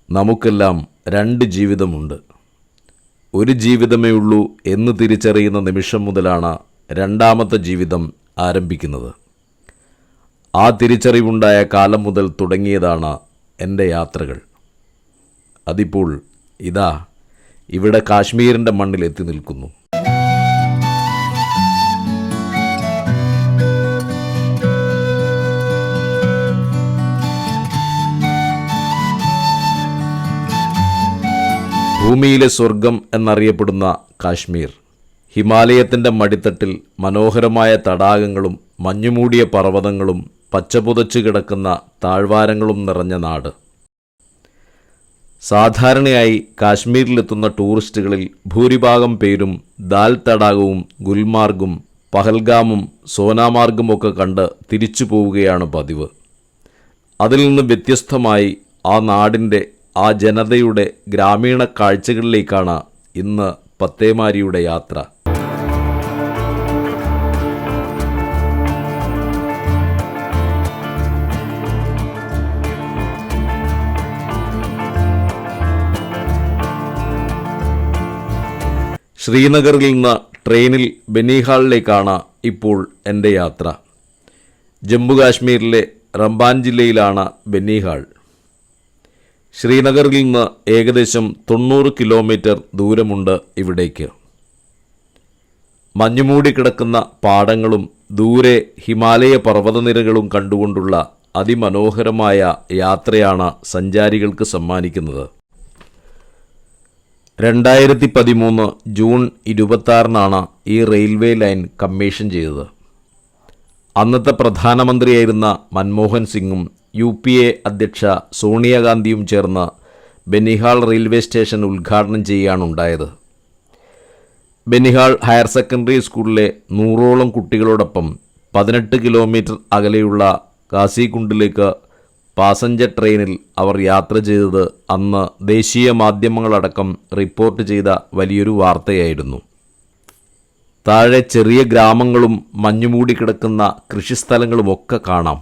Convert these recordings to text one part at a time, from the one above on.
നമുക്കെല്ലാം രണ്ട് ജീവിതമുണ്ട്. ഒരു ജീവിതമേ ഉള്ളൂ എന്ന് തിരിച്ചറിയുന്ന നിമിഷം മുതലാണ് രണ്ടാമത്തെ ജീവിതം ആരംഭിക്കുന്നത്. ആ തിരിച്ചറിവുണ്ടായ കാലം മുതൽ തുടങ്ങിയതാണ് എൻ്റെ യാത്രകൾ. അതിപ്പോൾ ഇതാ ഇവിടെ കാശ്മീരിൻ്റെ മണ്ണിൽ എത്തി നിൽക്കുന്നു. ഭൂമിയിലെ സ്വർഗം എന്നറിയപ്പെടുന്ന കാശ്മീർ, ഹിമാലയത്തിൻ്റെ മടിത്തട്ടിൽ മനോഹരമായ തടാകങ്ങളും മഞ്ഞുമൂടിയ പർവ്വതങ്ങളും പച്ചപുതച്ചു കിടക്കുന്ന താഴ്വാരങ്ങളും നിറഞ്ഞ നാട്. സാധാരണയായി കാശ്മീരിലെത്തുന്ന ടൂറിസ്റ്റുകളിൽ ഭൂരിഭാഗം പേരും ദാൽ തടാകവും ഗുൽമാർഗും പഹൽഗാമും സോനാമാർഗുമൊക്കെ കണ്ട് തിരിച്ചു പോവുകയാണ് പതിവ്. അതിൽ നിന്ന് വ്യത്യസ്തമായി ആ നാടിൻ്റെ, ആ ജനതയുടെ ഗ്രാമീണ കാഴ്ചകളിലേക്കാണ് ഇന്ന് പത്തേമാരിയുടെ യാത്ര. ശ്രീനഗറിൽ നിന്ന് ട്രെയിനിൽ ബനിഹാളിലേക്കാണ് ഇപ്പോൾ എൻ്റെ യാത്ര. ജമ്മു കാശ്മീരിലെ റംബാൻ ജില്ലയിലാണ് ബനിഹാൾ. ശ്രീനഗറിൽ നിന്ന് ഏകദേശം 90 കിലോമീറ്റർ ദൂരമുണ്ട് ഇവിടേക്ക്. മഞ്ഞുമൂടി കിടക്കുന്ന പാടങ്ങളും ദൂരെ ഹിമാലയ പർവ്വതനിരകളും കണ്ടുകൊണ്ടുള്ള അതിമനോഹരമായ യാത്രയാണ് സഞ്ചാരികൾക്ക് സമ്മാനിക്കുന്നത്. 2013 ജൂൺ 26 ഈ റെയിൽവേ ലൈൻ കമ്മീഷൻ ചെയ്തത്. അന്നത്തെ പ്രധാനമന്ത്രിയായിരുന്ന മൻമോഹൻ സിംഗും UPA അധ്യക്ഷ സോണിയാഗാന്ധിയും ചേർന്ന് ബനിഹാൾ റെയിൽവേ സ്റ്റേഷൻ ഉദ്ഘാടനം ചെയ്യുകയാണുണ്ടായത്. ബനിഹാൾ ഹയർ സെക്കൻഡറി സ്കൂളിലെ 100ഓളം കുട്ടികളോടൊപ്പം 18 കിലോമീറ്റർ അകലെയുള്ള കാസികുണ്ടിലേക്ക് പാസഞ്ചർ ട്രെയിനിൽ അവർ യാത്ര ചെയ്തത് അന്ന് ദേശീയ മാധ്യമങ്ങളടക്കം റിപ്പോർട്ട് ചെയ്ത വലിയൊരു വാർത്തയായിരുന്നു. താഴെ ചെറിയ ഗ്രാമങ്ങളും മഞ്ഞുമൂടി കിടക്കുന്ന കൃഷിസ്ഥലങ്ങളുമൊക്കെ കാണാം.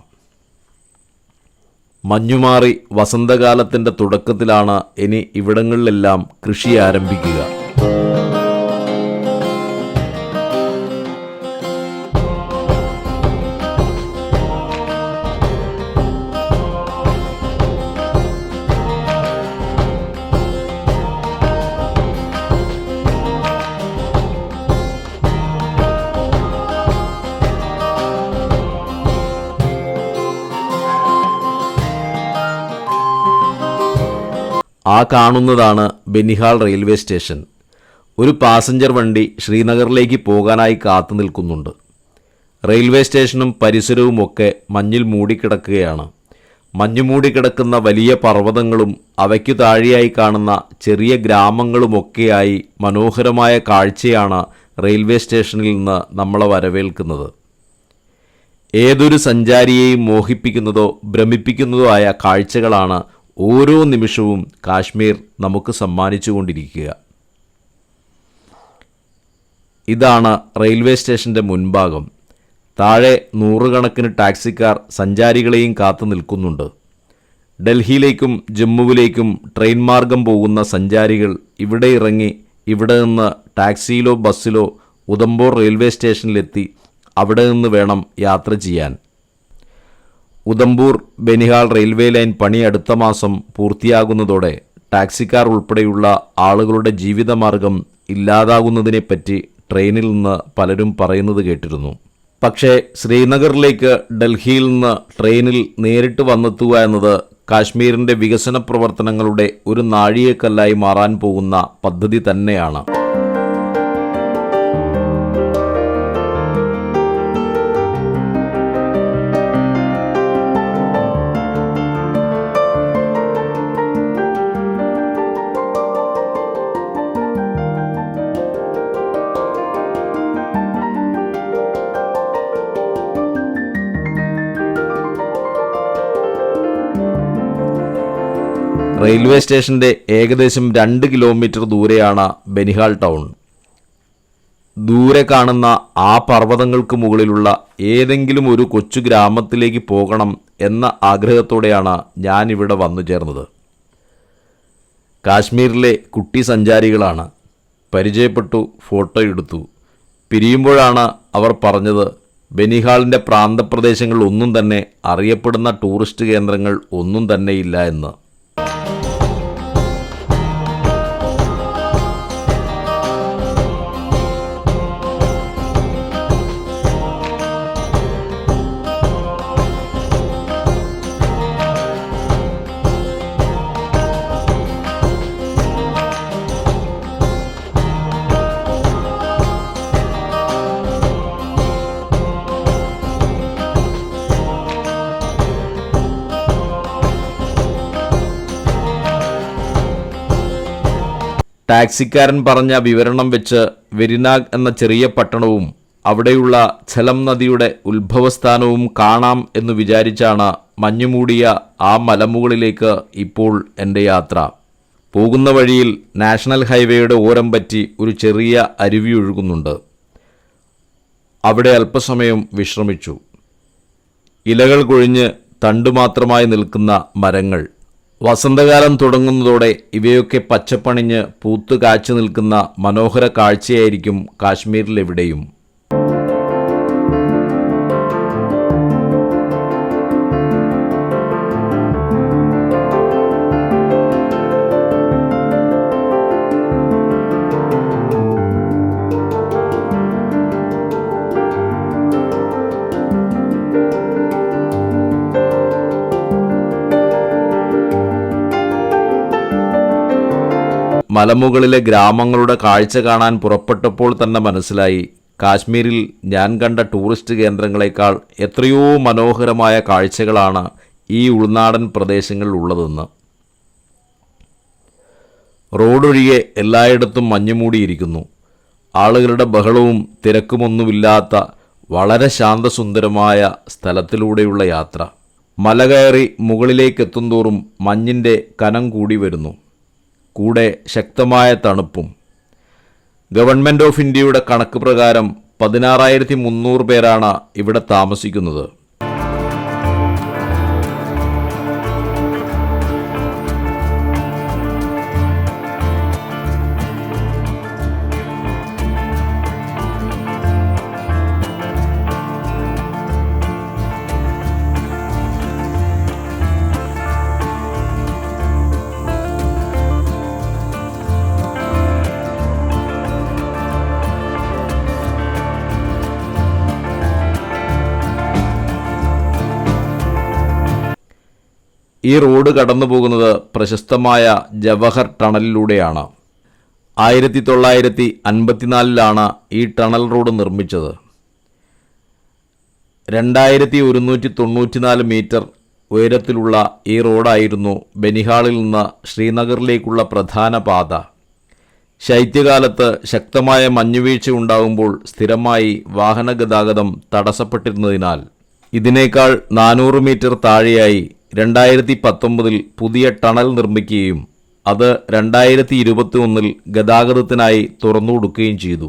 മഞ്ഞുമാറി വസന്തകാലത്തിൻ്റെ തുടക്കത്തിലാണ് ഇനി ഇവിടങ്ങളിലെല്ലാം കൃഷി ആരംഭിക്കുക. ആ കാണുന്നതാണ് ബനിഹാൾ റെയിൽവേ സ്റ്റേഷൻ. ഒരു പാസഞ്ചർ വണ്ടി ശ്രീനഗറിലേക്ക് പോകാനായി കാത്തു നിൽക്കുന്നുണ്ട്. റെയിൽവേ സ്റ്റേഷനും പരിസരവുമൊക്കെ മഞ്ഞിൽ മൂടിക്കിടക്കുകയാണ്. മഞ്ഞുമൂടിക്കിടക്കുന്ന വലിയ പർവ്വതങ്ങളും അവയ്ക്കു താഴെയായി കാണുന്ന ചെറിയ ഗ്രാമങ്ങളുമൊക്കെയായി മനോഹരമായ കാഴ്ചയാണ് റെയിൽവേ സ്റ്റേഷനിൽ നിന്ന് നമ്മളെ വരവേൽക്കുന്നത്. ഏതൊരു സഞ്ചാരിയെയും മോഹിപ്പിക്കുന്നതോ ഭ്രമിപ്പിക്കുന്നതോ ആയ കാഴ്ചകളാണ് ഓരോ നിമിഷവും കാശ്മീർ നമുക്ക് സമ്മാനിച്ചുകൊണ്ടിരിക്കുക. ഇതാണ് റെയിൽവേ സ്റ്റേഷൻ്റെ മുൻഭാഗം. താഴെ 100 കണക്കിന് ടാക്സിക്കാർ സഞ്ചാരികളെയും കാത്തു നിൽക്കുന്നുണ്ട്. ഡൽഹിയിലേക്കും ജമ്മുവിലേക്കും ട്രെയിൻ മാർഗം പോകുന്ന സഞ്ചാരികൾ ഇവിടെ ഇറങ്ങി ഇവിടെ നിന്ന് ടാക്സിയിലോ ബസ്സിലോ ഉധംപൂർ റെയിൽവേ സ്റ്റേഷനിലെത്തി അവിടെ നിന്ന് വേണം യാത്ര ചെയ്യാൻ. ഉധംപൂർ ബനിഹാൾ റെയിൽവേ ലൈൻ പണി അടുത്ത മാസം പൂർത്തിയാകുന്നതോടെ ടാക്സിക്കാർ ഉൾപ്പെടെയുള്ള ആളുകളുടെ ജീവിതമാർഗം ഇല്ലാതാകുന്നതിനെപ്പറ്റി ട്രെയിനിൽ നിന്ന് പലരും പറയുന്നത് കേട്ടിരുന്നു. പക്ഷേ ശ്രീനഗറിലേക്ക് ഡൽഹിയിൽ നിന്ന് ട്രെയിനിൽ നേരിട്ട് വന്നെത്തുക എന്നത് കാശ്മീരിൻ്റെ വികസന പ്രവർത്തനങ്ങളുടെ ഒരു നാഴികക്കല്ലായി മാറാൻ പോകുന്ന പദ്ധതി തന്നെയാണ്. റെയിൽവേ സ്റ്റേഷൻ്റെ ഏകദേശം 2 കിലോമീറ്റർ ദൂരെയാണ് ബനിഹാൾ ടൗൺ. ദൂരെ കാണുന്ന ആ പർവ്വതങ്ങൾക്ക് മുകളിലുള്ള ഏതെങ്കിലും ഒരു കൊച്ചു ഗ്രാമത്തിലേക്ക് പോകണം എന്ന ആഗ്രഹത്തോടെയാണ് ഞാനിവിടെ വന്നു ചേർന്നത്. കാശ്മീരിലെ കുട്ടി സഞ്ചാരികളാണ്. പരിചയപ്പെട്ടു, ഫോട്ടോ എടുത്തു. പിരിയുമ്പോഴാണ് അവർ പറഞ്ഞത്, ബനിഹാളിൻ്റെ പ്രാന്തപ്രദേശങ്ങൾ ഒന്നും തന്നെ അറിയപ്പെടുന്ന ടൂറിസ്റ്റ് കേന്ദ്രങ്ങൾ ഒന്നും തന്നെയില്ല എന്ന്. ടാക്സിക്കാരൻ പറഞ്ഞ വിവരണം വെച്ച് വെരിനാഗ് എന്ന ചെറിയ പട്ടണവും അവിടെയുള്ള ഝലം നദിയുടെ ഉത്ഭവസ്ഥാനവും കാണാം എന്ന് വിചാരിച്ചാണ് മഞ്ഞുമൂടിയ ആ മലമുകളിലേക്ക് ഇപ്പോൾ എൻ്റെ യാത്ര. പോകുന്ന വഴിയിൽ നാഷണൽ ഹൈവേയുടെ ഓരം പറ്റി ഒരു ചെറിയ അരുവി ഒഴുകുന്നുണ്ട്. അവിടെ അല്പസമയം വിശ്രമിച്ചു. ഇലകൾ കൊഴിഞ്ഞ് തണ്ടുമാത്രമായി നിൽക്കുന്ന മരങ്ങൾ. വസന്തകാലം തുടങ്ങുന്നതോടെ ഇവയൊക്കെ പച്ചപ്പണിഞ്ഞ് പൂത്തു കാച്ചു നിൽക്കുന്ന മനോഹര കാഴ്ചയായിരിക്കും കാശ്മീരിലെവിടെയും. മലമുകളിലെ ഗ്രാമങ്ങളുടെ കാഴ്ച കാണാൻ പുറപ്പെട്ടപ്പോൾ തന്നെ മനസ്സിലായി, കാശ്മീരിൽ ഞാൻ കണ്ട ടൂറിസ്റ്റ് കേന്ദ്രങ്ങളെക്കാൾ എത്രയോ മനോഹരമായ കാഴ്ചകളാണ് ഈ ഉൾനാടൻ പ്രദേശങ്ങളിൽ ഉള്ളതെന്ന്. റോഡൊഴികെ എല്ലായിടത്തും മഞ്ഞുമൂടിയിരിക്കുന്നു. ആളുകളുടെ ബഹളവും തിരക്കുമൊന്നുമില്ലാത്ത വളരെ ശാന്തസുന്ദരമായ സ്ഥലത്തിലൂടെയുള്ള യാത്ര. മല കയറി മുകളിലേക്കെത്തുന്തോറും മഞ്ഞിൻ്റെ കനം കൂടി വരുന്നു. കൂടെ ശക്തമായ തണുപ്പും. ഗവൺമെൻറ് ഓഫ് ഇന്ത്യയുടെ കണക്ക് പ്രകാരം 16,300 പേരാണ് ഇവിടെ താമസിക്കുന്നത്. ഈ റോഡ് കടന്നു പോകുന്നത് പ്രശസ്തമായ ജവഹർ ടണലിലൂടെയാണ്. 1954 ഈ ടണൽ റോഡ് നിർമ്മിച്ചത്. 2194 മീറ്റർ ഉയരത്തിലുള്ള ഈ റോഡായിരുന്നു ബനിഹാളിൽ നിന്ന് ശ്രീനഗറിലേക്കുള്ള പ്രധാന പാത. ശൈത്യകാലത്ത് ശക്തമായ മഞ്ഞുവീഴ്ച ഉണ്ടാകുമ്പോൾ സ്ഥിരമായി വാഹന ഗതാഗതം തടസ്സപ്പെട്ടിരുന്നതിനാൽ ഇതിനേക്കാൾ 400 മീറ്റർ താഴെയായി 2019 പുതിയ ടണൽ നിർമ്മിക്കുകയും അത് 2021 ഗതാഗതത്തിനായി തുറന്നുകൊടുക്കുകയും ചെയ്തു.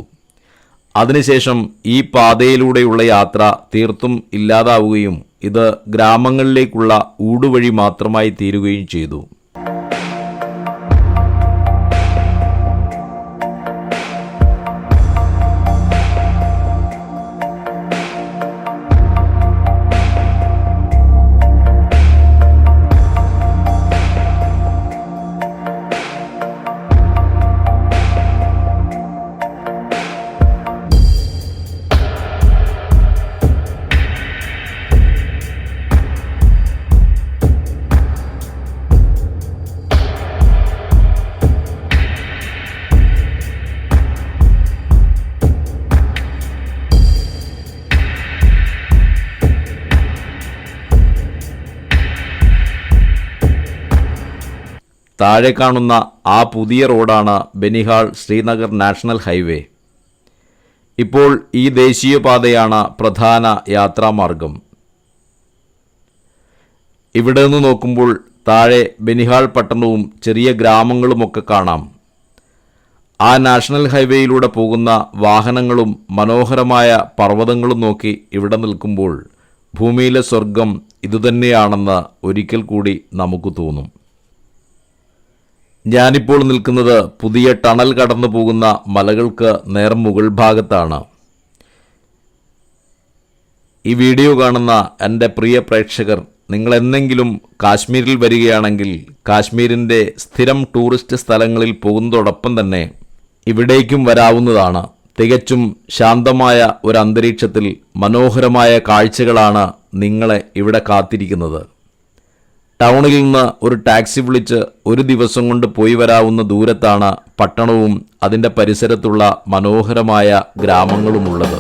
അതിനുശേഷം ഈ പാതയിലൂടെയുള്ള യാത്ര തീർത്തും ഇല്ലാതാവുകയും ഇത് ഗ്രാമങ്ങളിലേക്കുള്ള ഊടുവഴി മാത്രമായി തീരുകയും ചെയ്തു. താഴെ കാണുന്ന ആ പുതിയ റോഡാണ് ബനിഹാൾ ശ്രീനഗർ നാഷണൽ ഹൈവേ. ഇപ്പോൾ ഈ ദേശീയപാതയാണ് പ്രധാന യാത്രാമാർഗം. ഇവിടെ നിന്ന് നോക്കുമ്പോൾ താഴെ ബനിഹാൾ പട്ടണവും ചെറിയ ഗ്രാമങ്ങളുമൊക്കെ കാണാം. ആ നാഷണൽ ഹൈവേയിലൂടെ പോകുന്ന വാഹനങ്ങളും മനോഹരമായ പർവ്വതങ്ങളും നോക്കി ഇവിടെ നിൽക്കുമ്പോൾ ഭൂമിയിലെ സ്വർഗം ഇതുതന്നെയാണെന്ന് ഒരിക്കൽ കൂടി നമുക്ക് തോന്നും. ഞാനിപ്പോൾ നിൽക്കുന്നത് പുതിയ ടണൽ കടന്നു പോകുന്ന മലകൾക്ക് നേർ മുകൾ ഭാഗത്താണ്. ഈ വീഡിയോ കാണുന്ന എൻ്റെ പ്രിയ പ്രേക്ഷകർ, നിങ്ങൾ എന്നെങ്കിലും കാശ്മീരിൽ വരികയാണെങ്കിൽ കാശ്മീരിൻ്റെ സ്ഥിരം ടൂറിസ്റ്റ് സ്ഥലങ്ങളിൽ പോകുന്നതോടൊപ്പം തന്നെ ഇവിടേക്കും വരാവുന്നതാണ്. തികച്ചും ശാന്തമായ ഒരു അന്തരീക്ഷത്തിൽ മനോഹരമായ കാഴ്ചകളാണ് നിങ്ങളെ ഇവിടെ കാത്തിരിക്കുന്നത്. ടൗണിൽ നിന്ന് ഒരു ടാക്സി വിളിച്ച് ഒരു ദിവസം കൊണ്ട് പോയി വരാവുന്ന ദൂരത്താണ് പട്ടണവും അതിൻ്റെ പരിസരത്തുള്ള മനോഹരമായ ഗ്രാമങ്ങളുമുള്ളത്.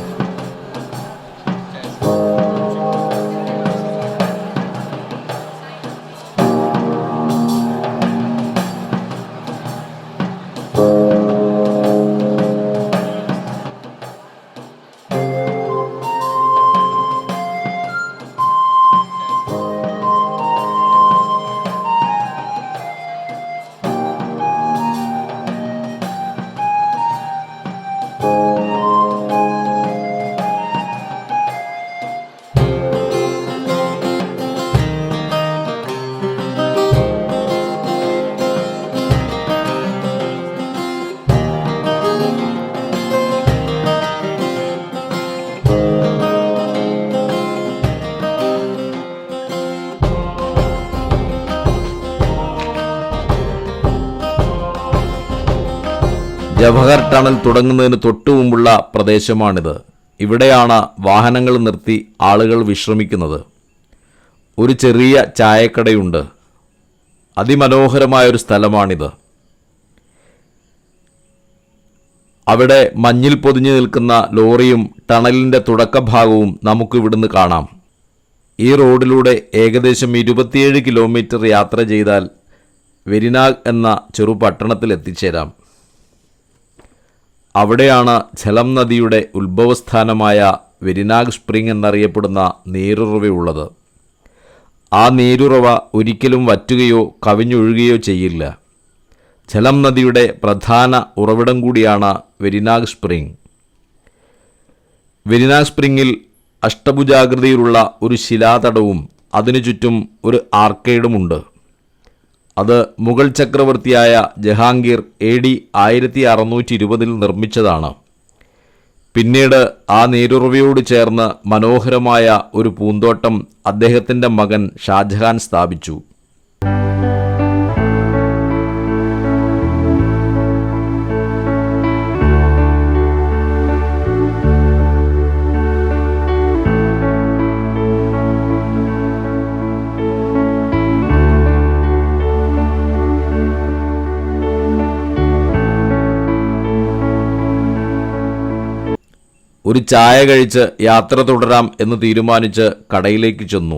ജവഹർ ടണൽ തുടങ്ങുന്നതിന് തൊട്ടു മുമ്പുള്ള പ്രദേശമാണിത്. ഇവിടെയാണ് വാഹനങ്ങൾ നിർത്തി ആളുകൾ വിശ്രമിക്കുന്നത്. ഒരു ചെറിയ ചായക്കടയുണ്ട്. അതിമനോഹരമായൊരു സ്ഥലമാണിത്. അവിടെ മഞ്ഞിൽ പൊതിഞ്ഞു നിൽക്കുന്ന ലോറിയും ടണലിൻ്റെ തുടക്കഭാഗവും നമുക്കിവിടുന്ന് കാണാം. ഈ റോഡിലൂടെ ഏകദേശം 27 കിലോമീറ്റർ യാത്ര ചെയ്താൽ വെരിനാഗ് എന്ന ചെറു പട്ടണത്തിൽ എത്തിച്ചേരാം. അവിടെയാണ് ഝലം നദിയുടെ ഉത്ഭവസ്ഥാനമായ വെരിനാഗ് സ്പ്രിംഗ് എന്നറിയപ്പെടുന്ന നീരുറവയുള്ളത്. ആ നീരുറവ ഒരിക്കലും വറ്റുകയോ കവിഞ്ഞൊഴുകുകയോ ചെയ്യില്ല. ഝലം നദിയുടെ പ്രധാന ഉറവിടം കൂടിയാണ് വെരിനാഗ് സ്പ്രിംഗ്. വെരിനാഗ് സ്പ്രിംഗിൽ അഷ്ടഭുജാകൃതിയിലുള്ള ഒരു ശിലാതടവും അതിനു ചുറ്റും ഒരു ആർക്കേഡുമുണ്ട്. അത് മുഗൾ ചക്രവർത്തിയായ ജഹാംഗീർ AD 1620 നിർമ്മിച്ചതാണ്. പിന്നീട് ആ നീരുറവയോട് ചേർന്ന് മനോഹരമായ ഒരു പൂന്തോട്ടം അദ്ദേഹത്തിൻ്റെ മകൻ ഷാജഹാൻ സ്ഥാപിച്ചു. ഒരു ചായ കഴിച്ച് യാത്ര തുടരാം എന്ന് തീരുമാനിച്ച് കടയിലേക്ക് ചെന്നു.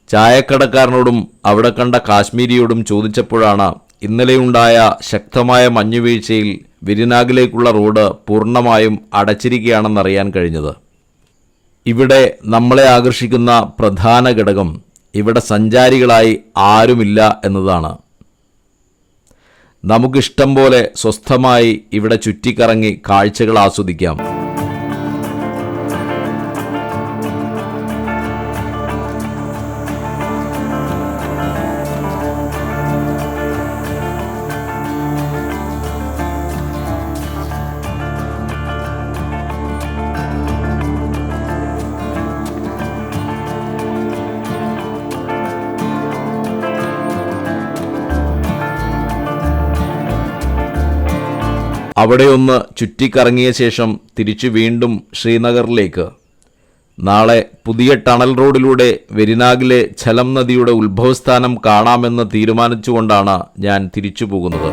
ചായക്കടക്കാരനോടും അവിടെ കണ്ട കാശ്മീരിയോടും ചോദിച്ചപ്പോഴാണ് ഇന്നലെയുണ്ടായ ശക്തമായ മഞ്ഞുവീഴ്ചയിൽ വെരിനാഗിലേക്കുള്ള റോഡ് പൂർണ്ണമായും അടച്ചിരിക്കുകയാണെന്നറിയാൻ കഴിഞ്ഞത്. ഇവിടെ നമ്മളെ ആകർഷിക്കുന്ന പ്രധാന ഘടകം ഇവിടെ സഞ്ചാരികളായി ആരുമില്ല എന്നതാണ്. നമുക്കിഷ്ടം പോലെ സ്വസ്ഥമായി ഇവിടെ ചുറ്റിക്കറങ്ങി കാഴ്ചകൾ ആസ്വദിക്കാം. അവിടെയൊന്ന് ചുറ്റിക്കറങ്ങിയ ശേഷം തിരിച്ചു വീണ്ടും ശ്രീനഗറിലേക്ക്. നാളെ പുതിയ ടണൽ റോഡിലൂടെ വെരിനാഗിലെ ഝലം നദിയുടെ ഉത്ഭവസ്ഥാനം കാണാമെന്ന് തീരുമാനിച്ചുകൊണ്ടാണ് ഞാൻ തിരിച്ചു പോകുന്നത്.